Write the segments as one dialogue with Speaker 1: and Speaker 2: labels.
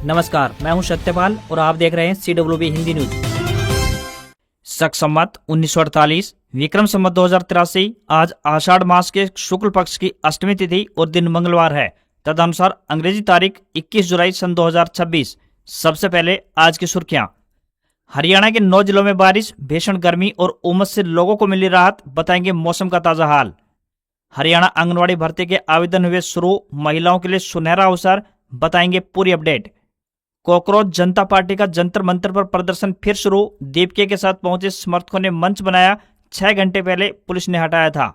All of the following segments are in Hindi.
Speaker 1: नमस्कार, मैं हूं सत्यपाल और आप देख रहे हैं CWB हिंदी न्यूज। शक संवत 1948 विक्रम संवत 2083 आज आषाढ़ मास के शुक्ल पक्ष की अष्टमी तिथि और दिन मंगलवार है। तदनुसार अंग्रेजी तारीख 21 जुलाई सन 2026। सबसे पहले आज की सुर्खियां। हरियाणा के 9 जिलों में बारिश, भीषण गर्मी और उमस से लोगों को मिली राहत, बताएंगे मौसम का ताजा हाल। हरियाणा आंगनवाड़ी भर्ती के आवेदन हुए शुरू, महिलाओं के लिए सुनहरा अवसर, बताएंगे पूरी अपडेट। कॉकरोच जनता पार्टी का जंतर मंतर पर प्रदर्शन फिर शुरू, दीपके के साथ पहुंचे समर्थकों ने मंच बनाया। 6 घंटे पहले पुलिस ने हटाया था।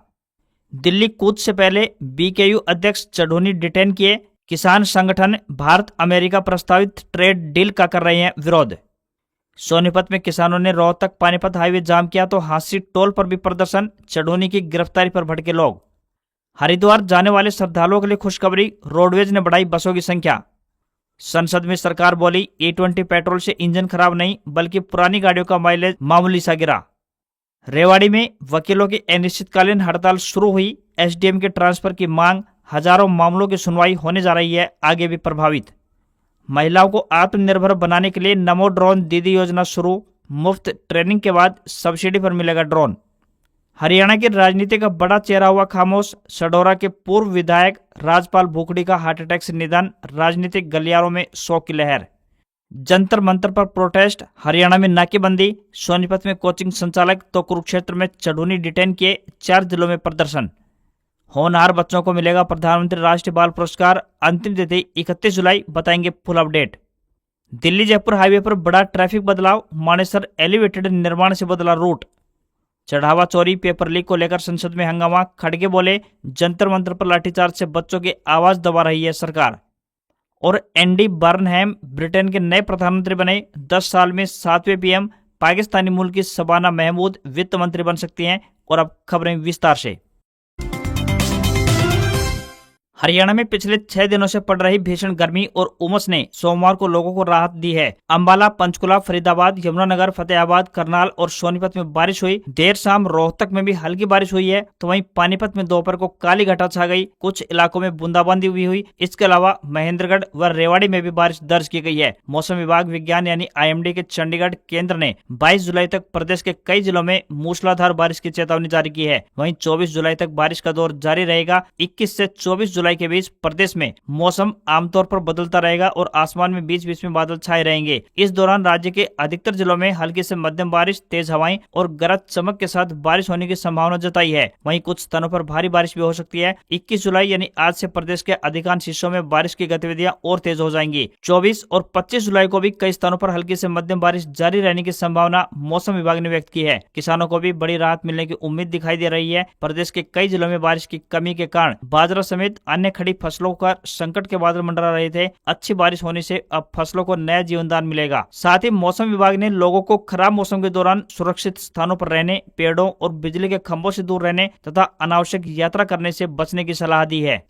Speaker 1: दिल्ली कूच से पहले BKU अध्यक्ष चढ़ोनी डिटेन किए। किसान संगठन भारत अमेरिका प्रस्तावित ट्रेड डील का कर रहे हैं विरोध। सोनीपत में किसानों ने रोहतक पानीपत हाईवे जाम किया तो हांसी टोल पर भी प्रदर्शन, चढ़ोनी की गिरफ्तारी पर भड़के लोग। हरिद्वार जाने वाले श्रद्धालुओं के लिए खुशखबरी, रोडवेज ने बढ़ाई बसों की संख्या। संसद में सरकार बोली E20 पेट्रोल से इंजन खराब नहीं बल्कि पुरानी गाड़ियों का माइलेज मामूली सा गिरा। रेवाड़ी में वकीलों की अनिश्चितकालीन हड़ताल शुरू हुई। SDM के ट्रांसफर की मांग, हजारों मामलों की सुनवाई होने जा रही है आगे भी प्रभावित। महिलाओं को आत्मनिर्भर बनाने के लिए नमो ड्रोन दीदी योजना शुरू, मुफ्त ट्रेनिंग के बाद सब्सिडी पर मिलेगा ड्रोन। हरियाणा की राजनीति का बड़ा चेहरा हुआ खामोश, सडोरा के पूर्व विधायक राजपाल भूखड़ी का हार्ट अटैक से निधन, राजनीतिक गलियारों में शोक की लहर। जंतर मंतर पर प्रोटेस्ट, हरियाणा में नाकेबंदी, सोनीपत में कोचिंग संचालक तो कुरुक्षेत्र में चढ़ोनी डिटेन किए, 4 जिलों में प्रदर्शन। होनहार बच्चों को मिलेगा प्रधानमंत्री राष्ट्रीय बाल पुरस्कार, अंतिम तिथि 31 जुलाई, बताएंगे full update. Delhi Jaipur highway पर बड़ा ट्रैफिक बदलाव, मानेसर एलिवेटेड निर्माण से बदला रूट। चढ़ावा चोरी, पेपर लीक को लेकर संसद में हंगामा, खड़गे बोले जंतर मंतर पर लाठीचार्ज से बच्चों की आवाज दबा रही है सरकार। और एंडी बर्नहैम ब्रिटेन के नए प्रधानमंत्री बने, 10 साल में 7वें PM। पाकिस्तानी मूल की शबाना महमूद वित्त मंत्री बन सकती हैं। और अब खबरें विस्तार से। हरियाणा में पिछले 6 दिनों से पड़ रही भीषण गर्मी और उमस ने सोमवार को लोगों को राहत दी है। अंबाला, पंचकुला, फरीदाबाद, यमुनानगर, फतेहाबाद, करनाल और सोनीपत में बारिश हुई। देर शाम रोहतक में भी हल्की बारिश हुई है तो वहीं पानीपत में दोपहर को काली घटा छा गई, कुछ इलाकों में बूंदाबांदी भी हुई। इसके अलावा महेंद्रगढ़ व रेवाड़ी में भी बारिश दर्ज की गई है। मौसम विभाग विज्ञान यानी IMD के चंडीगढ़ केंद्र ने 22 जुलाई तक प्रदेश के कई जिलों में मूसलाधार बारिश की चेतावनी जारी की है। वहीं 24 जुलाई तक बारिश का दौर जारी रहेगा। 21 से 24 जुलाई के बीच प्रदेश में मौसम आमतौर पर बदलता रहेगा और आसमान में बीच बीच में बादल छाए रहेंगे। इस दौरान राज्य के अधिकतर जिलों में हल्की से मध्यम बारिश, तेज हवाएं और गरज चमक के साथ बारिश होने की संभावना जताई है। वहीं कुछ स्थानों पर भारी बारिश भी हो सकती है। 21 जुलाई यानी आज से प्रदेश के अधिकांश हिस्सों में बारिश की गतिविधियां और तेज हो जाएंगी। 24 और 25 जुलाई को भी कई स्थानों पर हल्की से मध्यम बारिश जारी रहने की संभावना मौसम विभाग ने व्यक्त की है। किसानों को भी बड़ी राहत मिलने की उम्मीद दिखाई दे रही है। प्रदेश के कई जिलों में बारिश की कमी के कारण बाजरा समेत अन्य खड़ी फसलों का संकट के बादल मंडरा रहे थे। अच्छी बारिश होने से अब फसलों को नया जीवनदान मिलेगा। साथ ही मौसम विभाग ने लोगों को खराब मौसम के दौरान सुरक्षित स्थानों पर रहने, पेड़ों और बिजली के खंभों से दूर रहने तथा अनावश्यक यात्रा करने से बचने की सलाह दी है।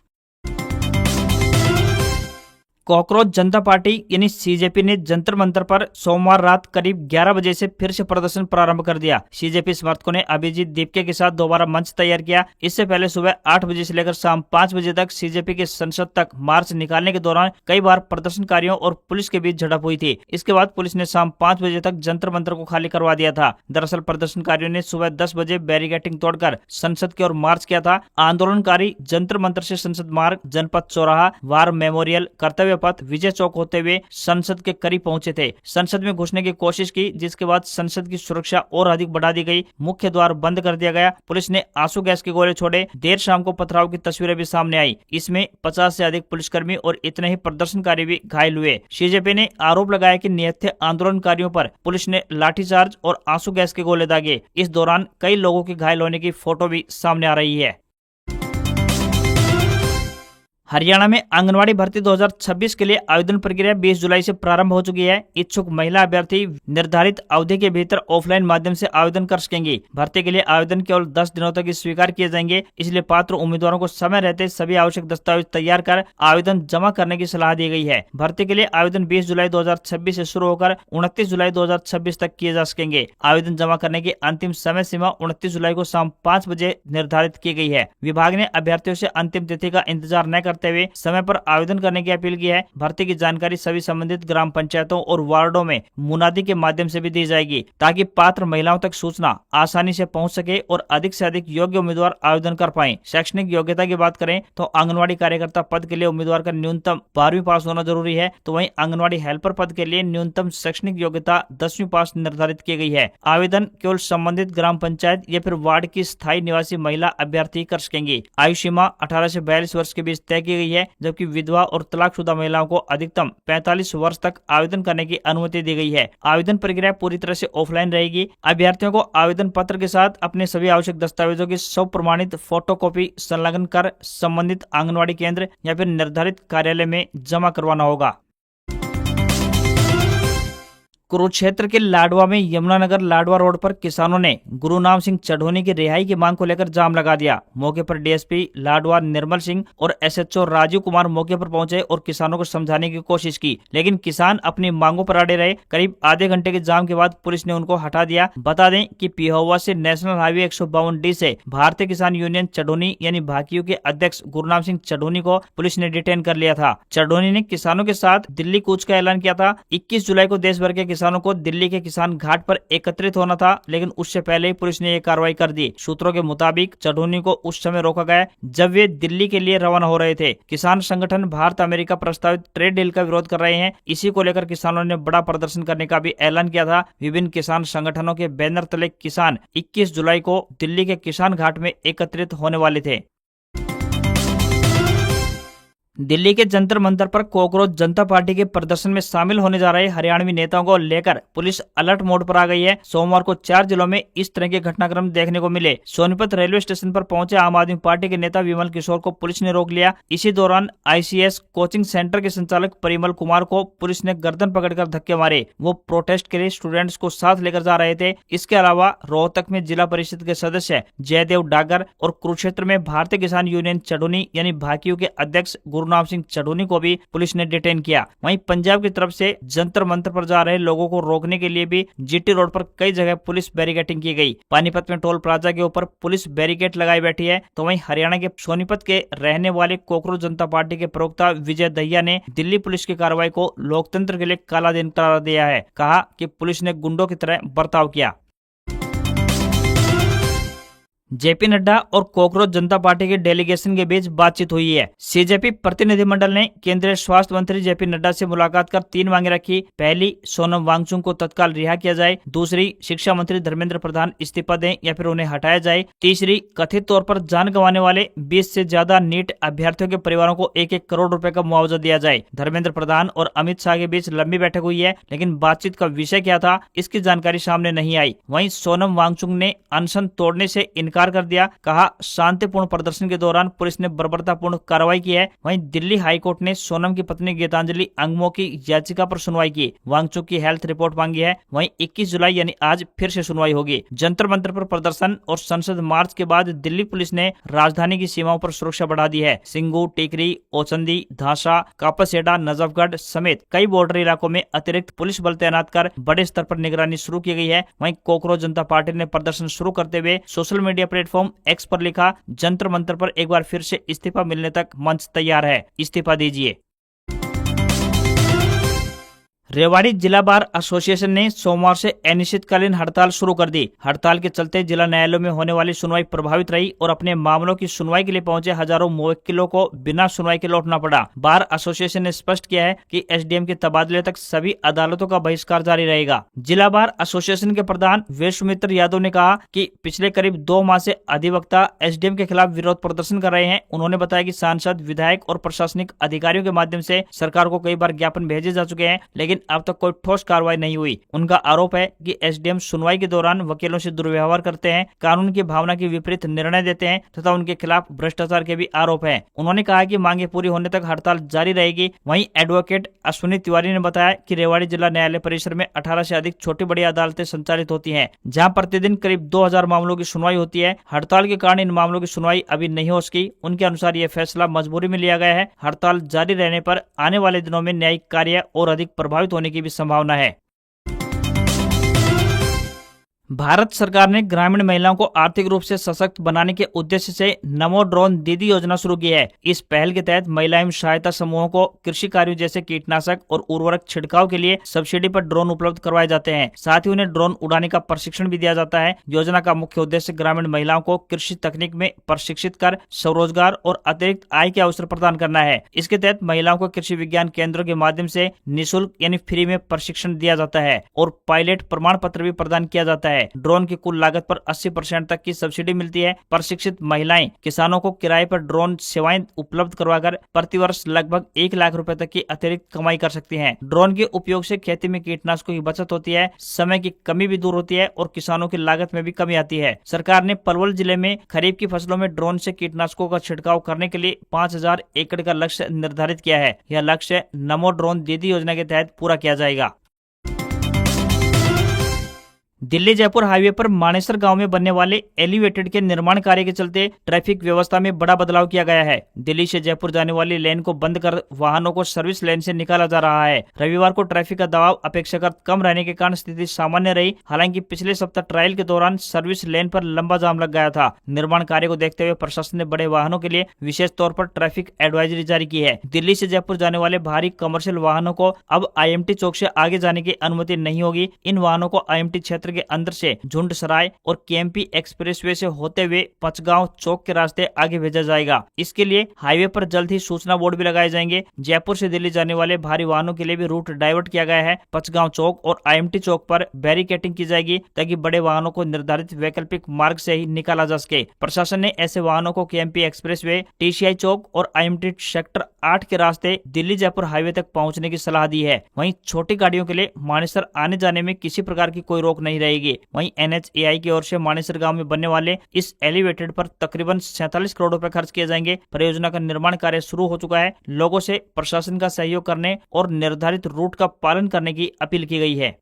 Speaker 1: कॉकरोच जनता पार्टी यानी CJP ने जंतर मंतर पर सोमवार रात करीब 11 बजे से फिर से प्रदर्शन प्रारंभ कर दिया। CJP समर्थकों ने अभिजीत दीपके के साथ दोबारा मंच तैयार किया। इससे पहले सुबह 8 बजे से लेकर शाम 5 बजे तक CJP के संसद तक मार्च निकालने के दौरान कई बार प्रदर्शनकारियों और पुलिस के बीच झड़प हुई थी। इसके बाद पुलिस ने शाम 5 बजे तक जंतर मंतर को खाली करवा दिया था। दरअसल प्रदर्शनकारियों ने सुबह 10 बजे बैरिकेडिंग तोड़कर संसद की ओर मार्च किया था। आंदोलनकारी जंतर मंतर से संसद मार्ग, जनपद चौराहा, वार मेमोरियल, कर्तव्य पथ, विजय चौक होते हुए संसद के करीब पहुंचे थे। संसद में घुसने की कोशिश की, जिसके बाद संसद की सुरक्षा और अधिक बढ़ा दी गई। मुख्य द्वार बंद कर दिया गया। पुलिस ने आंसू गैस के गोले छोड़े। देर शाम को पथराव की तस्वीरें भी सामने आई। इसमें 50 से अधिक पुलिसकर्मी और इतने ही प्रदर्शनकारी भी घायल हुए। CJP ने आरोप लगाया कि निहत्थे आंदोलनकारियों पर पुलिस ने लाठीचार्ज और आंसू गैस के गोले दागे। इस दौरान कई लोगों के घायल होने की फोटो भी सामने आ रही है। हरियाणा में आंगनवाड़ी भर्ती 2026 के लिए आवेदन प्रक्रिया 20 जुलाई से प्रारंभ हो चुकी है। इच्छुक महिला अभ्यर्थी निर्धारित अवधि के भीतर ऑफलाइन माध्यम से आवेदन कर सकेंगी। भर्ती के लिए आवेदन केवल 10 दिनों तक ही स्वीकार किए जाएंगे। इसलिए पात्र उम्मीदवारों को समय रहते सभी आवश्यक दस्तावेज तैयार कर आवेदन जमा करने की सलाह दी गई है। भर्ती के लिए आवेदन 20 जुलाई 2026 से शुरू होकर 29 जुलाई 2026 तक किए जा सकेंगे। आवेदन जमा करने की अंतिम समय सीमा 29 जुलाई को शाम 5 बजे निर्धारित की गई है। विभाग ने अभ्यर्थियों से अंतिम तिथि का इंतजार न करते करते हुए समय पर आवेदन करने की अपील की है। भर्ती की जानकारी सभी संबंधित ग्राम पंचायतों और वार्डों में मुनादी के माध्यम से भी दी जाएगी, ताकि पात्र महिलाओं तक सूचना आसानी से पहुंच सके और अधिक से अधिक योग्य उम्मीदवार आवेदन कर पाएं। शैक्षणिक योग्यता की बात करें तो आंगनवाड़ी कार्यकर्ता पद के लिए उम्मीदवार का न्यूनतम 12वीं पास होना जरूरी है, तो वहीं आंगनवाड़ी हेल्पर पद के लिए न्यूनतम शैक्षणिक योग्यता 10वीं पास निर्धारित की गई है। आवेदन केवल संबंधित ग्राम पंचायत या फिर वार्ड की स्थायी निवासी महिला अभ्यर्थी कर सकेंगे। आयु सीमा 18 से 42 वर्ष के बीच तय की गई है, जबकि विधवा और तलाकशुदा महिलाओं को अधिकतम 45 वर्ष तक आवेदन करने की अनुमति दी गई है। आवेदन प्रक्रिया पूरी तरह से ऑफलाइन रहेगी। अभ्यर्थियों को आवेदन पत्र के साथ अपने सभी आवश्यक दस्तावेजों की स्वप्रमाणित फोटोकॉपी संलग्न कर संबंधित आंगनवाड़ी केंद्र या फिर निर्धारित कार्यालय में जमा करवाना होगा। कुरुक्षेत्र के लाडवा में यमुनानगर लाडवा रोड पर किसानों ने गुरुनाम सिंह चढ़ोनी की रिहाई की मांग को लेकर जाम लगा दिया। मौके पर डीएसपी लाडवा निर्मल सिंह और एसएचओ राजीव कुमार मौके पर पहुंचे और किसानों को समझाने की कोशिश की, लेकिन किसान अपनी मांगों पर अड़े रहे। करीब आधे घंटे के जाम के बाद पुलिस ने उनको हटा दिया। बता दें कि पिहोवा से नेशनल हाईवे 152D से भारतीय किसान यूनियन चढ़ोनी यानी भाकियू के अध्यक्ष गुरुनाम सिंह चढ़ोनी को पुलिस ने डिटेन कर लिया था। चढ़ोनी ने किसानों के साथ दिल्ली कूच का ऐलान किया था। 21 जुलाई को देश भर के किसानों को दिल्ली के किसान घाट पर एकत्रित होना था, लेकिन उससे पहले ही पुलिस ने यह कार्रवाई कर दी। सूत्रों के मुताबिक चढ़ोनी को उस समय रोका गया जब वे दिल्ली के लिए रवाना हो रहे थे। किसान संगठन भारत अमेरिका प्रस्तावित ट्रेड डील का विरोध कर रहे हैं। इसी को लेकर किसानों ने बड़ा प्रदर्शन करने का भी ऐलान किया था। विभिन्न किसान संगठनों के बैनर तले किसान 21 जुलाई को दिल्ली के किसान घाट में एकत्रित होने वाले थे। दिल्ली के जंतर मंतर पर कॉकरोच जनता पार्टी के प्रदर्शन में शामिल होने जा रहे हरियाणवी नेताओं को लेकर पुलिस अलर्ट मोड पर आ गई है। सोमवार को 4 जिलों में इस तरह के घटनाक्रम देखने को मिले। सोनीपत रेलवे स्टेशन पर पहुंचे आम आदमी पार्टी के नेता विमल किशोर को पुलिस ने रोक लिया। इसी दौरान ICS कोचिंग सेंटर के संचालक परिमल कुमार को पुलिस ने गर्दन पकड़कर धक्के मारे। वो प्रोटेस्ट के लिए स्टूडेंट्स को साथ लेकर जा रहे थे। इसके अलावा रोहतक में जिला परिषद के सदस्य जयदेव डागर और कुरुक्षेत्र में भारतीय किसान यूनियन चढ़ोनी यानी भाकियू के अध्यक्ष गुरुनाम सिंह चढ़ोनी को भी पुलिस ने डिटेन किया। वहीं पंजाब की तरफ से जंतर मंतर पर जा रहे लोगों को रोकने के लिए भी GT रोड पर कई जगह पुलिस बैरिकेडिंग की गई। पानीपत में टोल प्लाजा के ऊपर पुलिस बैरिकेड लगाई बैठी है। तो वहीं हरियाणा के सोनीपत के रहने वाले कॉकरोच जनता पार्टी के प्रवक्ता विजय दहिया ने दिल्ली पुलिस की कार्रवाई को लोकतंत्र के लिए काला दिन करार दिया है। कहा कि पुलिस ने गुंडों की तरह बर्ताव किया। JP नड्डा और कॉकरोच जनता पार्टी के डेलीगेशन के बीच बातचीत हुई है। CJP प्रतिनिधिमंडल ने केंद्रीय स्वास्थ्य मंत्री JP नड्डा से मुलाकात कर 3 मांगे रखी। पहली, सोनम वांगचुक को तत्काल रिहा किया जाए। दूसरी, शिक्षा मंत्री धर्मेंद्र प्रधान इस्तीफा दें या फिर उन्हें हटाया जाए। तीसरी, कथित तौर पर जान गंवाने वाले 20 से ज्यादा नीट अभ्यर्थियों के परिवारों को 1-1 करोड़ रुपए का मुआवजा दिया जाए। धर्मेंद्र प्रधान और अमित शाह के बीच लंबी बैठक हुई है, लेकिन बातचीत का विषय क्या था इसकी जानकारी सामने नहीं आई। वहीं सोनम वांगचुक ने अनशन तोड़ने से इनकार कर दिया। कहा, शांतिपूर्ण प्रदर्शन के दौरान पुलिस ने बर्बरतापूर्ण कार्रवाई की है। वहीं दिल्ली हाईकोर्ट ने सोनम की पत्नी गीतांजलि अंगमो की याचिका पर सुनवाई की। वांगचुक की हेल्थ रिपोर्ट मांगी है। वहीं 21 जुलाई यानी आज फिर से सुनवाई होगी। जंतर मंतर पर प्रदर्शन और संसद मार्च के बाद दिल्ली पुलिस ने राजधानी की सीमाओं पर सुरक्षा बढ़ा दी है। सिंगू, टिकरी, ओचंदी, धासा, कापसेड़ा, नजफगढ़ समेत कई बॉर्डर इलाकों में अतिरिक्त पुलिस बल तैनात कर बड़े स्तर पर निगरानी शुरू की गई है। वहीं कॉकरोच जनता पार्टी ने प्रदर्शन शुरू करते हुए सोशल मीडिया प्लेटफॉर्म X पर लिखा, जंतर मंतर पर एक बार फिर से इस्तीफा मिलने तक मंच तैयार है, इस्तीफा दीजिए। रेवाड़ी जिला बार एसोसिएशन ने सोमवार से अनिश्चितकालीन हड़ताल शुरू कर दी। हड़ताल के चलते जिला न्यायालयों में होने वाली सुनवाई प्रभावित रही और अपने मामलों की सुनवाई के लिए पहुंचे हजारों मुवक्किलों को बिना सुनवाई के लौटना पड़ा। बार एसोसिएशन ने स्पष्ट किया है कि SDM के तबादले तक सभी अदालतों का बहिष्कार जारी रहेगा। जिला बार एसोसिएशन के प्रधान विश्वमित्र यादव ने कहा कि पिछले करीब 2 माह से अधिवक्ता SDM के खिलाफ विरोध प्रदर्शन कर रहे हैं। उन्होंने बताया कि सांसद, विधायक और प्रशासनिक अधिकारियों के माध्यम से सरकार को कई बार ज्ञापन भेजे जा चुके हैं, लेकिन अब तक कोई ठोस कार्रवाई नहीं हुई। उनका आरोप है कि SDM सुनवाई के दौरान वकीलों से दुर्व्यवहार करते हैं, कानून की भावना के विपरीत निर्णय देते हैं तथा उनके खिलाफ भ्रष्टाचार के भी आरोप हैं। उन्होंने कहा कि मांगे पूरी होने तक हड़ताल जारी रहेगी। वहीं एडवोकेट अश्विनी तिवारी ने बताया कि रेवाड़ी जिला न्यायालय परिसर में 18 से अधिक छोटी बड़ी अदालतें संचालित होती हैं, जहां प्रतिदिन करीब 2000 मामलों की सुनवाई होती है। हड़ताल के कारण इन मामलों की सुनवाई अभी नहीं हो सकी। उनके अनुसार यह फैसला मजबूरी में लिया गया है। हड़ताल जारी रहने पर आने वाले दिनों में न्यायिक कार्य और अधिक प्रभावित होने की भी संभावना है। भारत सरकार ने ग्रामीण महिलाओं को आर्थिक रूप से सशक्त बनाने के उद्देश्य से नमो ड्रोन दीदी योजना शुरू की है। इस पहल के तहत महिला एवं सहायता समूहों को कृषि कार्यों जैसे कीटनाशक और उर्वरक छिड़काव के लिए सब्सिडी पर ड्रोन उपलब्ध करवाए जाते हैं। साथ ही उन्हें ड्रोन उड़ाने का प्रशिक्षण भी दिया जाता है। योजना का मुख्य उद्देश्य ग्रामीण महिलाओं को कृषि तकनीक में प्रशिक्षित कर स्वरोजगार और अतिरिक्त आय के अवसर प्रदान करना है। इसके तहत महिलाओं को कृषि विज्ञान केंद्रों के माध्यम से निःशुल्क यानी फ्री में प्रशिक्षण दिया जाता है और पायलट प्रमाण पत्र भी प्रदान किया जाता है। ड्रोन की कुल लागत पर 80% तक की सब्सिडी मिलती है। प्रशिक्षित महिलाएं किसानों को किराए पर ड्रोन सेवाएं उपलब्ध करवाकर प्रतिवर्ष लगभग 1 लाख रुपए तक की अतिरिक्त कमाई कर सकती हैं। ड्रोन के उपयोग से खेती में कीटनाशकों की बचत होती है, समय की कमी भी दूर होती है और किसानों की लागत में भी कमी आती है। सरकार ने पलवल जिले में खरीफ की फसलों में ड्रोन से कीटनाशकों का छिड़काव करने के लिए 5000 एकड़ का लक्ष्य निर्धारित किया है। यह लक्ष्य नमो ड्रोन दीदी योजना के तहत पूरा किया जाएगा। दिल्ली जयपुर हाईवे पर मानेसर गांव में बनने वाले एलिवेटेड के निर्माण कार्य के चलते ट्रैफिक व्यवस्था में बड़ा बदलाव किया गया है। दिल्ली से जयपुर जाने वाली लेन को बंद कर वाहनों को सर्विस लेन से निकाला जा रहा है। रविवार को ट्रैफिक का दबाव अपेक्षाकृत कम रहने के कारण स्थिति सामान्य रही। हालांकि पिछले सप्ताह ट्रायल के दौरान सर्विस लेन पर लंबा जाम लग गया था। निर्माण कार्य को देखते हुए प्रशासन ने बड़े वाहनों के लिए विशेष तौर पर ट्रैफिक एडवाइजरी जारी की है। दिल्ली से जयपुर जाने वाले भारी कमर्शियल वाहनों को अब IMT चौक से आगे जाने की अनुमति नहीं होगी। इन वाहनों को IMT क्षेत्र के अंदर से झुंड सराय और KMP एक्सप्रेसवे से होते हुए पचगांव चौक के रास्ते आगे भेजा जाएगा। इसके लिए हाईवे पर जल्द ही सूचना बोर्ड भी लगाए जाएंगे। जयपुर से दिल्ली जाने वाले भारी वाहनों के लिए भी रूट डाइवर्ट किया गया है। पचगांव चौक और IMT चौक पर बैरिकेटिंग की जाएगी ताकि बड़े वाहनों को निर्धारित वैकल्पिक मार्ग से ही निकाला जा सके। प्रशासन ने ऐसे वाहनों को KMP एक्सप्रेसवे, TCI चौक और IMT सेक्टर 8 के रास्ते दिल्ली जयपुर हाईवे तक पहुंचने की सलाह दी है। वहीं छोटी गाड़ियों के लिए मानेसर आने जाने में किसी प्रकार की कोई रोक नहीं रहेगी। वहीं NHAI की ओर से मानेसर गांव में बनने वाले इस एलिवेटेड पर तकरीबन 47 करोड़ रुपए खर्च किए जाएंगे। परियोजना का निर्माण कार्य शुरू हो चुका है। लोगों से प्रशासन का सहयोग करने और निर्धारित रूट का पालन करने की अपील की गई है।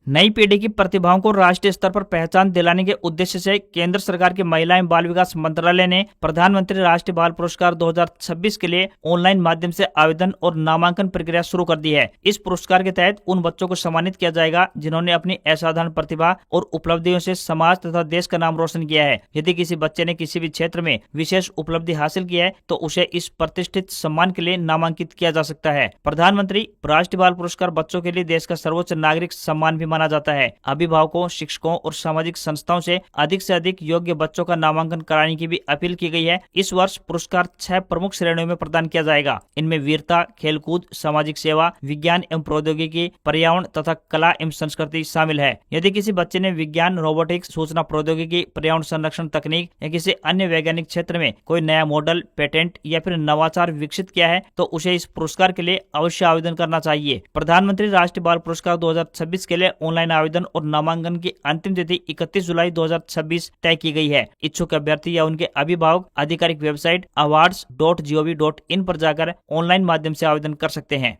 Speaker 1: नई पीढ़ी की प्रतिभाओं को राष्ट्रीय स्तर पर पहचान दिलाने के उद्देश्य से केंद्र सरकार के महिला एवं बाल विकास मंत्रालय ने प्रधानमंत्री राष्ट्रीय बाल पुरस्कार 2026 के लिए ऑनलाइन माध्यम से आवेदन और नामांकन प्रक्रिया शुरू कर दी है। इस पुरस्कार के तहत उन बच्चों को सम्मानित किया जाएगा जिन्होंने अपनी असाधारण प्रतिभा और उपलब्धियों से समाज तथा देश का नाम रोशन किया है। यदि किसी बच्चे ने किसी भी क्षेत्र में विशेष उपलब्धि हासिल की है तो उसे इस प्रतिष्ठित सम्मान के लिए नामांकित किया जा सकता है। प्रधानमंत्री राष्ट्रीय बाल पुरस्कार बच्चों के लिए देश का सर्वोच्च नागरिक सम्मान भी माना जाता है। अभिभावकों, शिक्षकों और सामाजिक संस्थाओं से अधिक योग्य बच्चों का नामांकन कराने की भी अपील की गई है। इस वर्ष पुरस्कार 6 प्रमुख श्रेणियों में प्रदान किया जाएगा। इनमें वीरता, खेलकूद, सामाजिक सेवा, विज्ञान एवं प्रौद्योगिकी, पर्यावरण तथा कला एवं संस्कृति शामिल है। यदि किसी बच्चे ने विज्ञान, रोबोटिक्स, सूचना प्रौद्योगिकी, पर्यावरण संरक्षण तकनीक या किसी अन्य वैज्ञानिक क्षेत्र में कोई नया मॉडल, पेटेंट या फिर नवाचार विकसित किया है तो उसे इस पुरस्कार के लिए अवश्य आवेदन करना चाहिए। प्रधानमंत्री राष्ट्रीय बाल पुरस्कार 2026 के लिए ऑनलाइन आवेदन और नामांकन की अंतिम तिथि 31 जुलाई 2026 तय की गई है। इच्छुक अभ्यर्थी या उनके अभिभावक आधिकारिक वेबसाइट awards.gov.in पर जाकर ऑनलाइन माध्यम से आवेदन कर सकते हैं।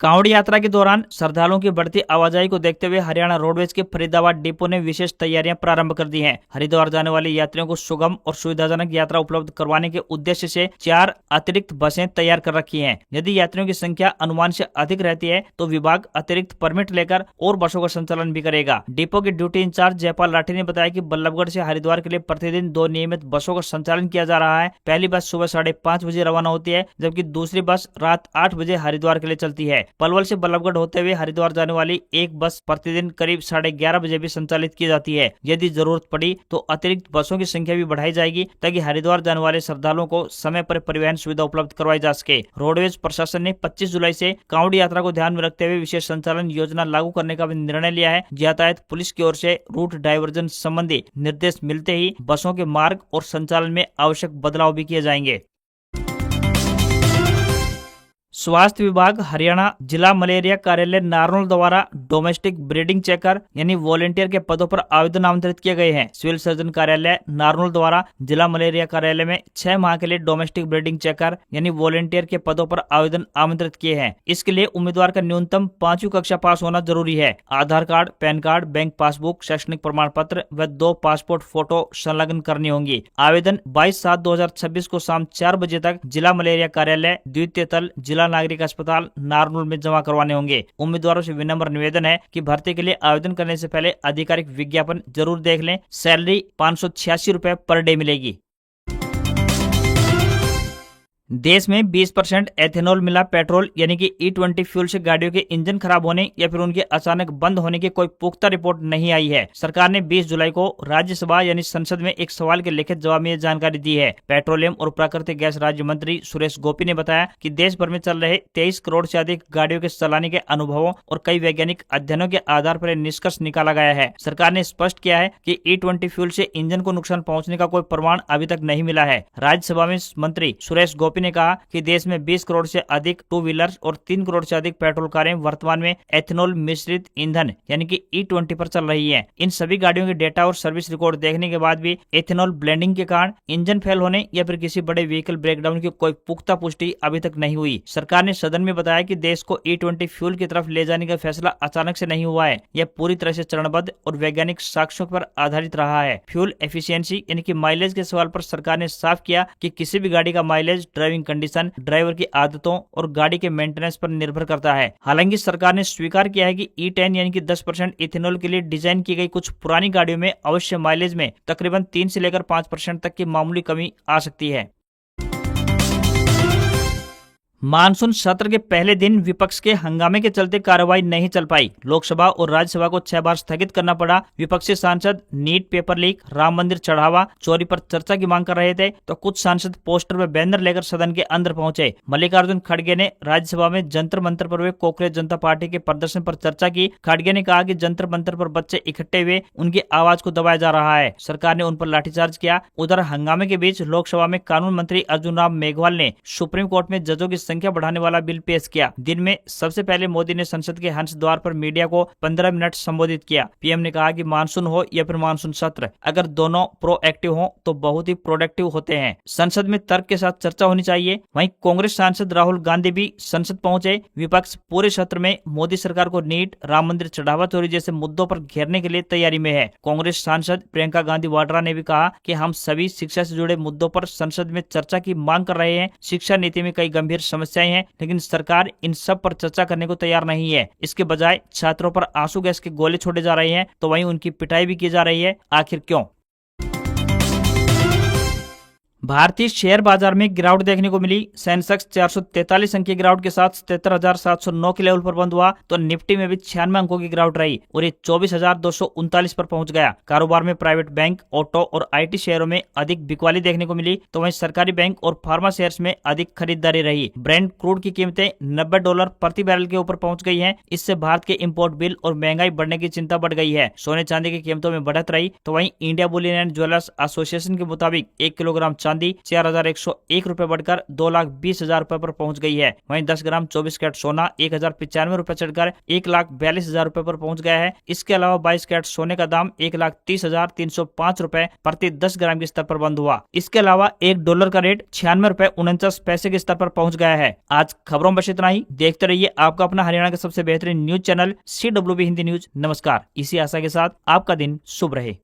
Speaker 1: कांवड़ यात्रा के दौरान श्रद्धालुओं की बढ़ती आवाजाही को देखते हुए हरियाणा रोडवेज के फरीदाबाद डिपो ने विशेष तैयारियां प्रारंभ कर दी हैं। हरिद्वार जाने वाले यात्रियों को सुगम और सुविधाजनक यात्रा उपलब्ध करवाने के उद्देश्य से 4 अतिरिक्त बसें तैयार कर रखी हैं। यदि यात्रियों की संख्या अनुमान से अधिक रहती है तो विभाग अतिरिक्त परमिट लेकर और बसों का संचालन भी करेगा। डिपो के ड्यूटी इंचार्ज जयपाल लाठी ने बताया कि बल्लभगढ़ से हरिद्वार के लिए प्रतिदिन 2 नियमित बसों का संचालन किया जा रहा है। पहली बस सुबह 5:30 बजे रवाना होती है, जबकि दूसरी बस रात 8 बजे हरिद्वार के लिए चलती है। पलवल से बल्लभगढ़ होते हुए हरिद्वार जाने वाली एक बस प्रतिदिन करीब 11:30 बजे भी संचालित की जाती है। यदि जरूरत पड़ी तो अतिरिक्त बसों की संख्या भी बढ़ाई जाएगी ताकि हरिद्वार जाने वाले श्रद्धालुओं को समय पर परिवहन सुविधा उपलब्ध करवाई जा सके। रोडवेज प्रशासन ने 25 जुलाई से कांवड़ यात्रा को ध्यान में रखते हुए विशेष संचालन योजना लागू करने का भी निर्णय लिया है। यातायात पुलिस की ओर से रूट डाइवर्जन संबंधी निर्देश मिलते ही बसों के मार्ग और संचालन में आवश्यक बदलाव भी किए जाएंगे। स्वास्थ्य विभाग हरियाणा जिला मलेरिया कार्यालय नारनौल द्वारा डोमेस्टिक ब्रीडिंग चेकर यानी वॉलेंटियर के पदों पर आवेदन आमंत्रित किए गए हैं। सिविल सर्जन कार्यालय नारनौल द्वारा जिला मलेरिया कार्यालय में 6 माह के लिए डोमेस्टिक ब्रीडिंग चेकर यानी वॉलेंटियर के पदों पर आवेदन आमंत्रित किए हैं। इसके लिए उम्मीदवार का न्यूनतम 5वीं कक्षा पास होना जरूरी है। Aadhaar card, PAN card, bank passbook, शैक्षणिक प्रमाण पत्र व 2 पासपोर्ट फोटो संलग्न करनी होंगी। आवेदन 22/7/2026 को शाम 4 बजे तक जिला मलेरिया कार्यालय, द्वितीय तल, जिला जिला नागरिक अस्पताल नारनूल में जमा करवाने होंगे। उम्मीदवारों से विनम्र निवेदन है कि भर्ती के लिए आवेदन करने से पहले आधिकारिक विज्ञापन जरूर देख लें। सैलरी 586 रुपए पर डे मिलेगी। देश में 20% एथेनॉल मिला पेट्रोल यानी कि E20 फ्यूल से गाड़ियों के इंजन खराब होने या फिर उनके अचानक बंद होने की कोई पुख्ता रिपोर्ट नहीं आई है। सरकार ने 20 जुलाई को राज्यसभा यानी संसद में एक सवाल के लिखित जवाब में यह जानकारी दी है। पेट्रोलियम और प्राकृतिक गैस राज्य मंत्री सुरेश गोपी ने बताया कि देश भर में चल रहे 23 करोड़ से अधिक गाड़ियों के चलाने के अनुभवों और कई वैज्ञानिक अध्ययनों के आधार पर निष्कर्ष निकाला गया है। सरकार ने स्पष्ट किया है कि E20 फ्यूल से इंजन को नुकसान पहुंचने का कोई प्रमाण अभी तक नहीं मिला है। राज्यसभा में मंत्री सुरेश गोपी ने कहा कि देश में 20 करोड़ से अधिक टू व्हीलर्स और 3 करोड़ से अधिक पेट्रोल कारें वर्तमान में एथेनॉल मिश्रित ईंधन यानी कि E20 पर चल रही हैं। इन सभी गाड़ियों के डेटा और सर्विस रिकॉर्ड देखने के बाद भी एथेनॉल ब्लेंडिंग के कारण इंजन फेल होने या फिर किसी बड़े व्हीकल ब्रेकडाउन की कोई पुख्ता पुष्टि अभी तक नहीं हुई। सरकार ने सदन में बताया कि देश को E20 फ्यूल की तरफ ले जाने का फैसला अचानक से नहीं हुआ है। यह पूरी तरह से चरणबद्ध और वैज्ञानिक साक्ष्यों पर आधारित रहा है। फ्यूल एफिशिएंसी यानी कि माइलेज के सवाल पर सरकार ने साफ किया कि किसी भी गाड़ी का माइलेज ड्राइविंग कंडीशन, ड्राइवर की आदतों और गाड़ी के मेंटेनेंस पर निर्भर करता है। हालांकि सरकार ने स्वीकार किया है कि E10 यानी कि 10% इथेनॉल के लिए डिजाइन की गई कुछ पुरानी गाड़ियों में अवश्य माइलेज में तकरीबन 3 से लेकर 5% तक की मामूली कमी आ सकती है। मानसून सत्र के पहले दिन विपक्ष के हंगामे के चलते कार्रवाई नहीं चल पाई। लोकसभा और राज्यसभा को 6 बार स्थगित करना पड़ा। विपक्षी सांसद नीट पेपर लीक, राम मंदिर चढ़ावा, चोरी पर चर्चा की मांग कर रहे थे तो कुछ सांसद पोस्टर व बैनर लेकर सदन के अंदर पहुंचे। मल्लिकार्जुन खड़गे ने राज्यसभा में जंतर मंतर पर हुए कांग्रेस जनता पार्टी के प्रदर्शन पर चर्चा की। खड़गे ने कहा कि जंतर मंतर पर बच्चे इकट्ठे हुए उनकी आवाज को दबाया जा रहा है। सरकार ने उन पर लाठीचार्ज किया। उधर हंगामे के बीच लोकसभा में कानून मंत्री अर्जुन राम मेघवाल ने सुप्रीम कोर्ट में जजों की संख्या बढ़ाने वाला बिल पेश किया। दिन में सबसे पहले मोदी ने संसद के हंस द्वार पर मीडिया को 15 मिनट संबोधित किया। पीएम ने कहा कि मानसून हो या फिर मानसून सत्र, अगर दोनों प्रोएक्टिव हो तो बहुत ही प्रोडक्टिव होते हैं। संसद में तर्क के साथ चर्चा होनी चाहिए। वहीं कांग्रेस सांसद राहुल गांधी भी संसद पहुंचे। विपक्ष पूरे सत्र में मोदी सरकार को नीट, राम मंदिर चढ़ावा चोरी जैसे मुद्दों पर घेरने के लिए तैयारी में है। कांग्रेस सांसद प्रियंका गांधी वाड्रा ने भी कहा कि हम सभी शिक्षा से जुड़े मुद्दों पर संसद में चर्चा की मांग कर रहे हैं। शिक्षा नीति में कई गंभीर समस्याएं हैं, लेकिन सरकार इन सब पर चर्चा करने को तैयार नहीं है। इसके बजाय छात्रों पर आंसू गैस के गोले छोड़े जा रहे हैं तो वहीं उनकी पिटाई भी की जा रही है। आखिर क्यों? भारतीय शेयर बाजार में गिरावट देखने को मिली। सेंसेक्स 443 अंक की गिरावट के साथ 73,709 के लेवल पर बंद हुआ तो निफ्टी में भी 96 अंकों की गिरावट रही और ये 24,239 पर पहुंच गया। कारोबार में प्राइवेट बैंक, ऑटो और IT शेयरों में अधिक बिकवाली देखने को मिली तो वहीं सरकारी बैंक और फार्मा शेयर्स में अधिक खरीदारी रही। ब्रेंट क्रूड की कीमतें $90 प्रति बैरल के ऊपर पहुंच गई है। इससे भारत के इम्पोर्ट बिल और महंगाई बढ़ने की चिंता बढ़ गई है। सोने चांदी की कीमतों में बढ़त रही तो वहीं India Boolean and jewellers association के मुताबिक 1 किलोग्राम चांदी 4,101 रुपए बढ़कर 2,20,000 रुपए पर पहुंच गई है। वहीं 10 ग्राम 24 कैरेट सोना 1,095 रुपए चढ़कर 1,42,000 रुपए पर पहुंच गया है। इसके अलावा 22 कैरेट सोने का दाम 1,30,305 रुपए प्रति 10 ग्राम के स्तर पर बंद हुआ। इसके अलावा $1 का रेट 96 रुपए 49 पैसे के स्तर पर पहुंच गया है। आज खबरों में बस इतना ही। देखते रहिए आपका अपना हरियाणा का सबसे बेहतरीन news channel CWB Hindi news. नमस्कार। इसी आशा के साथ आपका दिन शुभ रहे।